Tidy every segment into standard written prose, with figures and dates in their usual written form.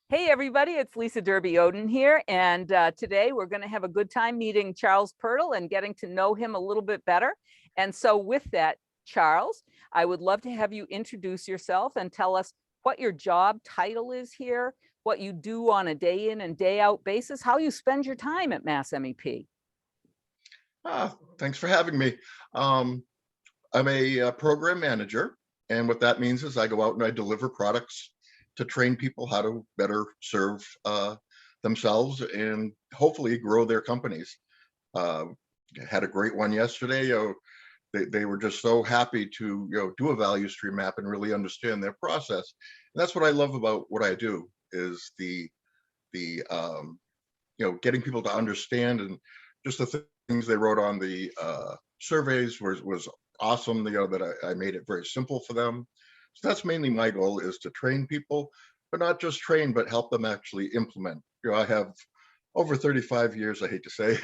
Hey everybody, it's Lisa Derby Oden here, and today we're going to have a good time meeting Charles Purtle and getting to know him a little bit better. And so with that, Charles, I would love to have you introduce yourself and tell us what your job title is here, what you do on a day in and day out basis, how you spend your time at MassMEP. Thanks for having me. Um, I'm a program manager, and what that means is I go out and I deliver products to train people how to better serve themselves and hopefully grow their companies. Uh, had a great one yesterday. They were just so happy to do a value stream map and really understand their process. And that's what I love about what I do is the getting people to understand, and just the things they wrote on the surveys was awesome. That I made it very simple for them. So that's mainly my goal, is to train people, but not just train, but help them actually implement. I have over 35 years, I hate to say,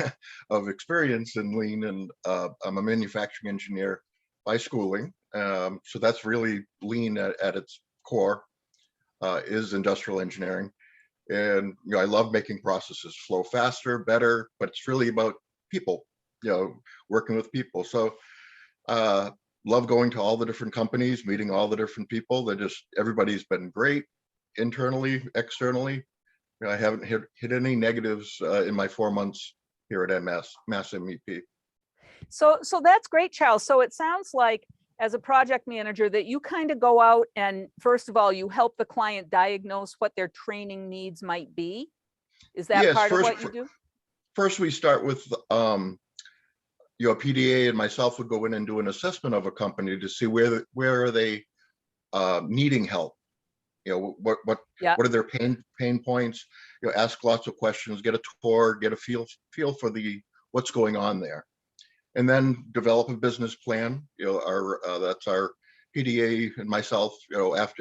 of experience in lean, and I'm a manufacturing engineer by schooling. So that's really lean at its core, is industrial engineering. And I love making processes flow faster, better, but it's really about people, working with people. So uh, love going to all the different companies, meeting all the different people. Everybody's been great internally, externally. I haven't hit any negatives in my 4 months here at MassMEP. So that's great, Charles. So it sounds like as a project manager that you kind of go out and first of all, you help the client diagnose what their training needs might be. Is that Yes, part of first what you do? first we start with PDA and myself would go in and do an assessment of a company to see where are they needing help. Yeah. What are their pain points? Ask lots of questions, get a tour, get a feel for the what's going on there, and then develop a business plan. Our that's our PDA and myself.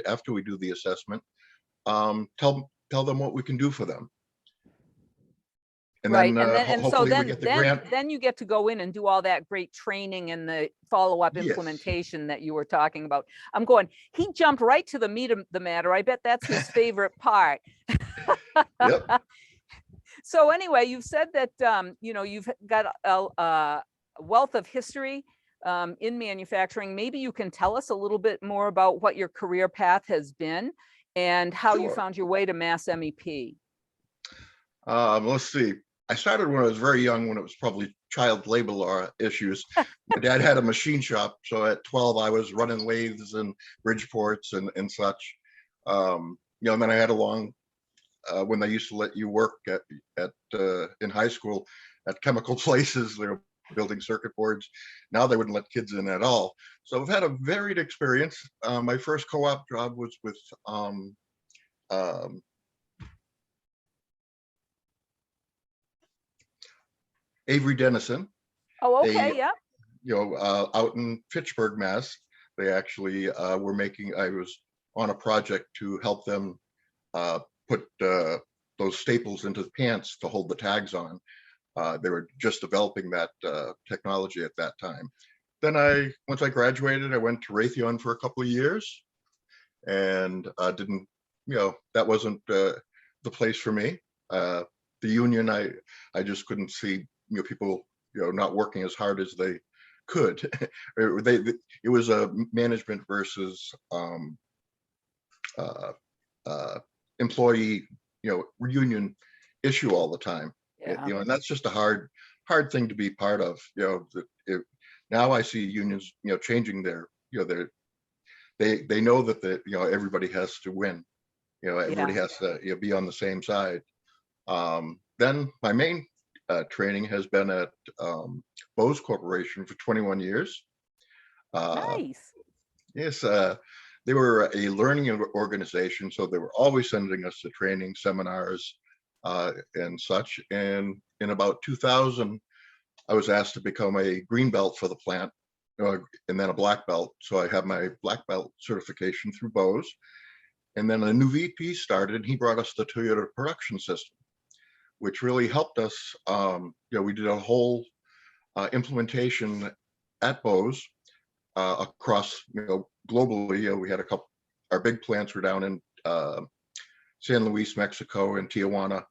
After we do the assessment, tell them what we can do for them, and Right. then And then and so hopefully we then get the then grant. then you get to go in and do all that great training and the follow-up Yes. implementation that you were talking about. I'm going, he jumped right to the meat of the matter. I bet that's his favorite part. Yep. So anyway, you've said that you've got a wealth of history in manufacturing. Maybe you can tell us a little bit more about what your career path has been and how you Sure. found your way to MassMEP. Let's see. I started when I was very young, when it was probably child labor law issues. My dad had a machine shop, so at 12 I was running lathes and Bridgeports and such. And then I had a long when they used to let you work at in high school at chemical places. They were building circuit boards. Now they wouldn't let kids in at all. So I've had a varied experience. My first co-op job was with um, Avery Dennison. Oh, They okay, yeah. out in Fitchburg, Mass. They actually were making. I was on a project to help them put those staples into the pants to hold the tags on. They were just developing that technology at that time. Then once I graduated, I went to Raytheon for a couple of years, and didn't, that wasn't the place for me. The union, I just couldn't see, people, not working as hard as they could. It was a management versus uh, uh, employee, union issue all the time. Yeah. And that's just a hard thing to be part of. Now I see unions, changing their they know that everybody has to win. Everybody Yeah. has to be on the same side. Then my main training has been at Bose Corporation for 21 years. Uh, Nice. yes, they were a learning organization, so they were always sending us to training seminars and such. And in about 2000, I was asked to become a green belt for the plant, and then a black belt. So I have my black belt certification through Bose. And then a new VP started, and he brought us the Toyota production system, which really helped us. We did a whole implementation at Bose across, globally. We had a couple. Our big plants were down in San Luis, Mexico, and Tijuana.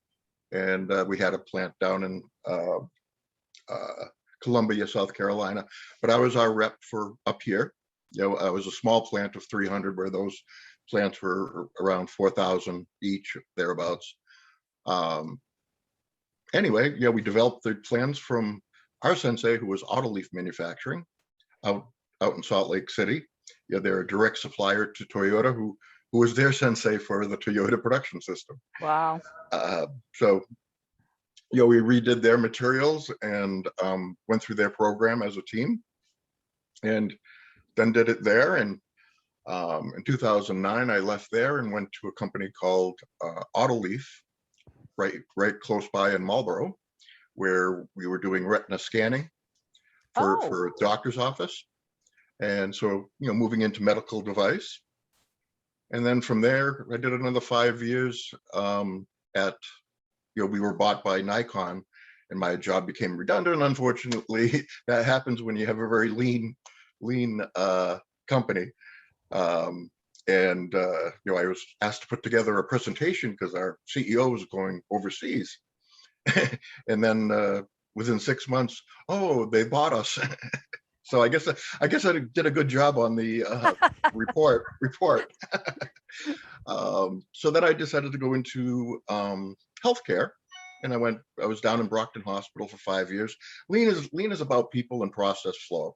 And we had a plant down in Columbia, South Carolina. But I was our rep for up here. I was a small plant of 300, where those plants were around 4,000 each, thereabouts. Anyway, we developed the plans from our sensei, who was auto leaf manufacturing out in Salt Lake City. They're a direct supplier to Toyota, who was their sensei for the Toyota production system. Wow. So, we redid their materials and went through their program as a team, and then did it there. And in 2009, I left there and went to a company called Autoleaf, right close by in Marlboro, where we were doing retina scanning for a doctor's office. And so, moving into medical device. And then from there, I did another 5 years we were bought by Nikon, and my job became redundant. Unfortunately, that happens when you have a very lean company. I was asked to put together a presentation because our CEO was going overseas. And then within 6 months, they bought us. So I guess I did a good job on the report. So then I decided to go into healthcare, and I was down in Brockton Hospital for 5 years. Lean is about people and process flow.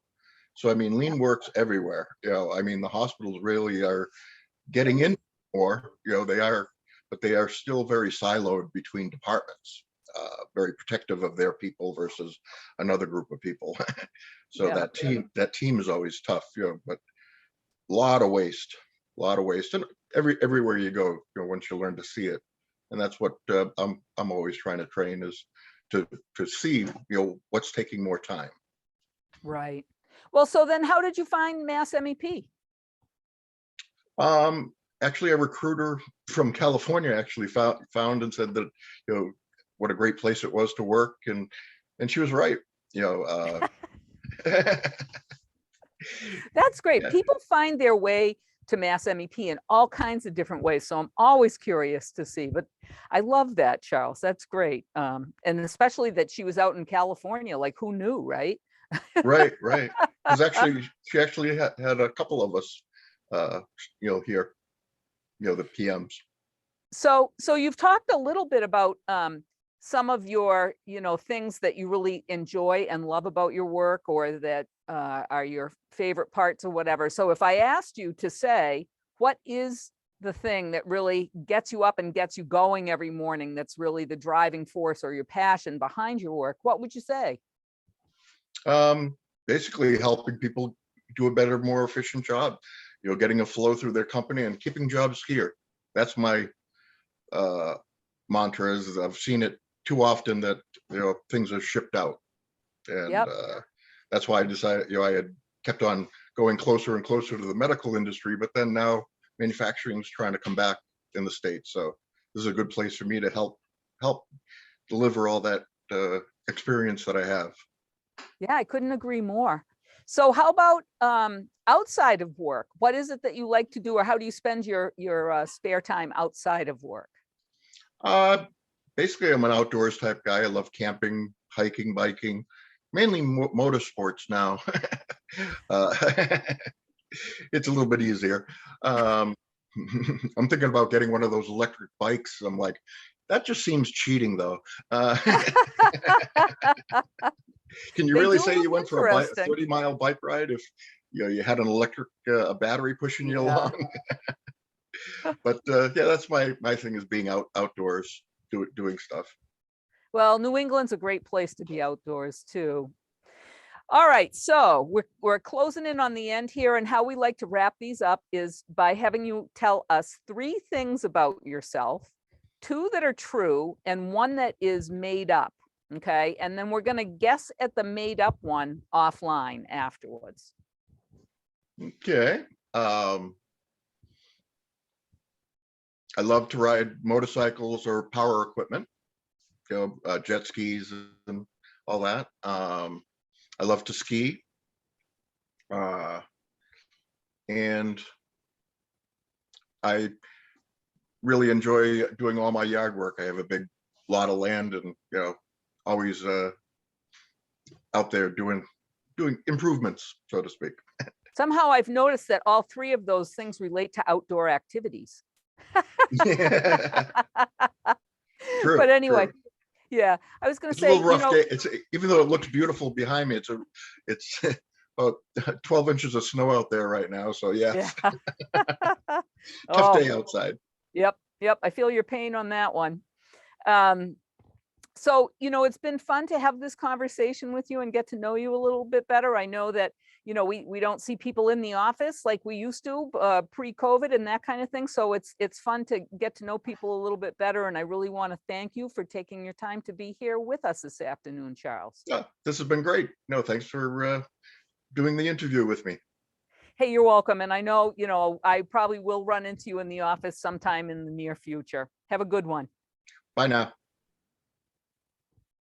So I mean, lean works everywhere. The hospitals really are getting in more. But they are still very siloed between departments. Very protective of their people versus another group of people. So that team is always tough, but a lot of waste, and everywhere you go, once you learn to see it. And that's what I'm always trying to train, is to see, what's taking more time. Right. Well, so then how did you find MassMEP? Actually, a recruiter from California actually found and said that, what a great place it was to work. And she was right. That's great. Yeah. People find their way to MassMEP in all kinds of different ways. So I'm always curious to see, but I love that, Charles. That's great. And especially that she was out in California, like who knew, right? Right. Because she actually had a couple of us, here, the PMs. So you've talked a little bit about some of your, things that you really enjoy and love about your work, or that are your favorite parts or whatever. So if I asked you to say, what is the thing that really gets you up and gets you going every morning, that's really the driving force or your passion behind your work, what would you say? Basically helping people do a better, more efficient job, getting a flow through their company and keeping jobs here. That's my mantra. Is I've seen it too often that things are shipped out, and that's why I decided I had kept on going closer and closer to the medical industry, but then now manufacturing is trying to come back in the States. So this is a good place for me to help deliver all that experience that I have. Yeah, I couldn't agree more. So how about outside of work? What is it that you like to do, or how do you spend your spare time outside of work? Basically, I'm an outdoors type guy. I love camping, hiking, biking, mainly motorsports now. It's a little bit easier. I'm thinking about getting one of those electric bikes. I'm like, that just seems cheating, though. Can you really say you went for a 30-mile bike ride if you had an electric battery pushing you along? But that's my thing, is being outdoors, doing stuff. Well, New England's a great place to be outdoors too. All right, so we're closing in on the end here, and how we like to wrap these up is by having you tell us 3 things about yourself, 2 that are true and 1 that is made up. Okay, and then we're going to guess at the made up one offline afterwards. Okay. I love to ride motorcycles or power equipment, jet skis and all that. I love to ski. And I really enjoy doing all my yard work. I have a big lot of land and, always out there doing improvements, so to speak. Somehow I've noticed that all three of those things relate to outdoor activities. True, But anyway, true. yeah, I was going to It's a little say, rough day. It's, even though it looks beautiful behind me, it's about 12 inches of snow out there right now. So yeah, yeah. tough Oh, day outside. yep. I feel your pain on that one. So, it's been fun to have this conversation with you and get to know you a little bit better. I know that, we don't see people in the office like we used to pre-COVID and that kind of thing. So it's fun to get to know people a little bit better. And I really want to thank you for taking your time to be here with us this afternoon, Charles. Yeah, this has been great. No, thanks for doing the interview with me. Hey, you're welcome. And I know, I probably will run into you in the office sometime in the near future. Have a good one. Bye now.